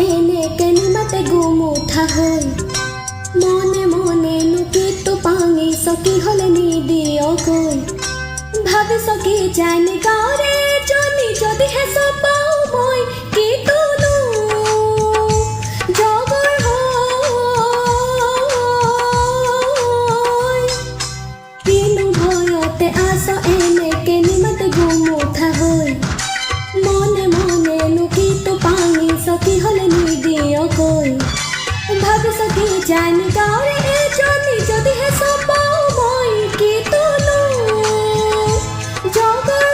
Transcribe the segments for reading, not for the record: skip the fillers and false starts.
এনেকে নিমাতে গুমুঠা হৈ মনে মনে নুকিটো পাঙিছ কি হলে নিদিয়কৈ ভাবিছ কি জানি গাঁৱৰে জনী যদিহে চপাও মই কি তোনো জগৰ হৈ কিনো ভয়তে আছ এনেকে নিমাতে গুমুঠা হৈ মনে মনে নুকিটো পাঙিছ কি হলে নিদিয়কৈ ভাবিছ কি জানি গাঁৱৰে জনী যদিহে চপাও মই কি তোনো জগৰ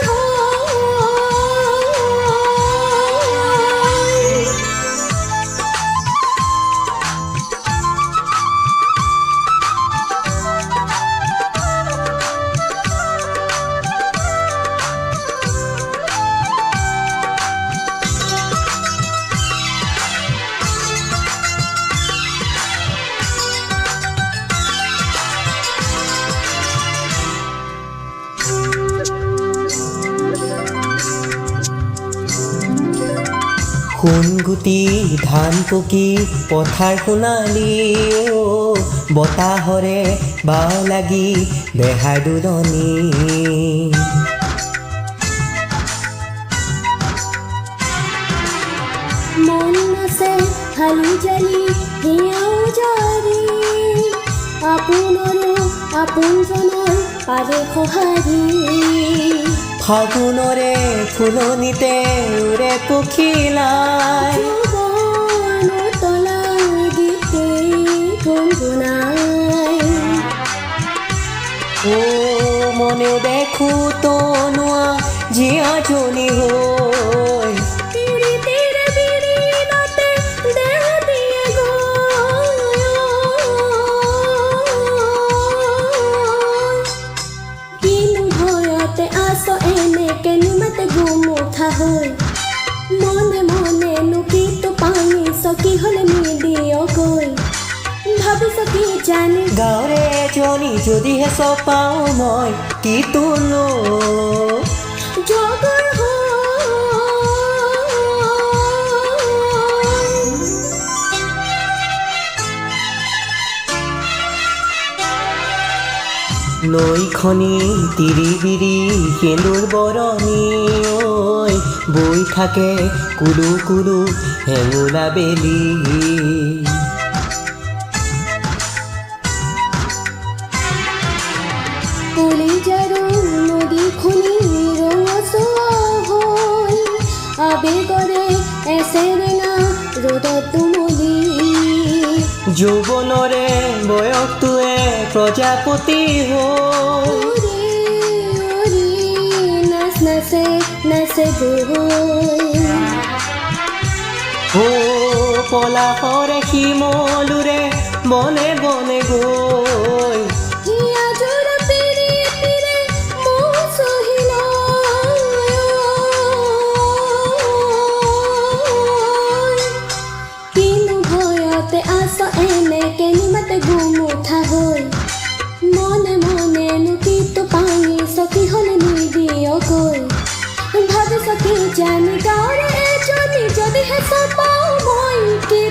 সোণ গুটি ধান পকি পথাৰ সোণালী বতাহৰে বাও লাগি দেহাৰ দুলনি মন আছে হালি জালি হিয়াও জাৰি আপোনৰো আপোনজনৰ পালে সঁহাৰি ফাগুনৰে ফুলনিতে উৰে পখিলাই তলাৰ গীতে গুণগুণাই ও মনেও দেখো তনুৱা জীয়াজনী হৈ পীড়িতিৰে বিৰিণতে দেহ দিয়ে গৈ কিনো ভয়তে আছ এনেকে নিমাতে গুমুঠা হৈ মনে মনে নুকিটো পাঙিছ কি হলে নিদিয়কৈ ভাবিছ কি জানি গাঁৱৰে এজনী যদিহে চপাও মই কি তোনো জগৰ হৈ নৈখনি তিৰি বিৰি সেন্দুৰ বৰণি ঐ বৈ থাকে কুলু কুলু হেঙুলা বেলি কলিজাৰো নদীখনি ৰঙচুৱা হৈ আবেগৰে এচেৰেঙা ৰ'দত তুমলি যৌৱনৰে বয়সটোৱে প্ৰজাপতি হৈ নাচ নাচে নাচে গৈ ও পলাশৰে শিমলুৰে বনে বনে গৈ হিয়াজোৰ পিৰিতিৰে মোহ চহিল কিনো ভয়তে আছ এনেকে নিমাতে গুমুঠা হৈ মনে মনে নুকিটো পাঙিছ কি হলে নিদিয়কৈ ভাবিছ কি জানি গাঁৱৰে এজনী যদিহে চপাও মই কি